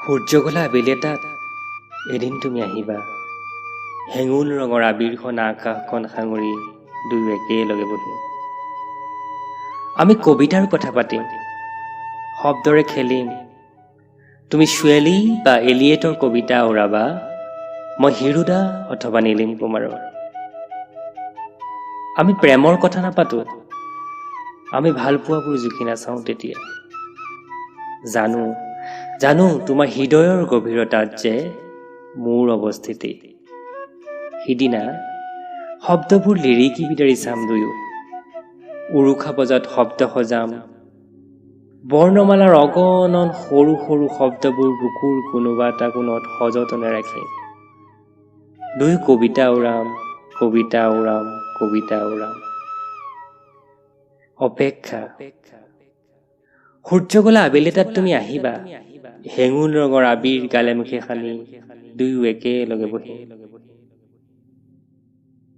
সূৰ্য গলা আবেলি এটাত এদিন তুমি আহিবা। হেঙুল ৰঙৰ আবিৰখন আকাশখন সাঙুৰি দুয়ো একেলগে বহিম। আমি কবিতাৰো কথা পাতিম, শব্দৰে খেলিম। তুমি ছোৱেলী বা এলিয়েটৰ কবিতা ওৰাবা, মই হিৰুদা অথবা নীলিম কুমাৰৰ। আমি প্ৰেমৰ কথা নাপাতো, আমি ভালপোৱাবোৰ জুখি নাচাওঁ তেতিয়া। জানো জানো তোমাৰ হৃদয়ৰ গভীৰতাত যে মোৰ অৱস্থিতি। সিদিনা শব্দবোৰ লিৰিকি বিদাৰি চাম দুয়ো, উৰুষা বজাত শব্দ সজাম। বৰ্ণমালাৰ অগণন সৰু সৰু শব্দবোৰ বুকুৰ কোনোবা এটা কোণত সযতনে ৰাখিম। দুয়ো কবিতা উৰাম, কবিতা উৰাম, কবিতা উৰাম। অপেক্ষা। সূৰ্য গলা আবেলি এটাত তুমি আহিবা, হেঙুল ৰঙৰ আবিৰ গালে মুখে সানি দুয়ো একেলগে বহিম।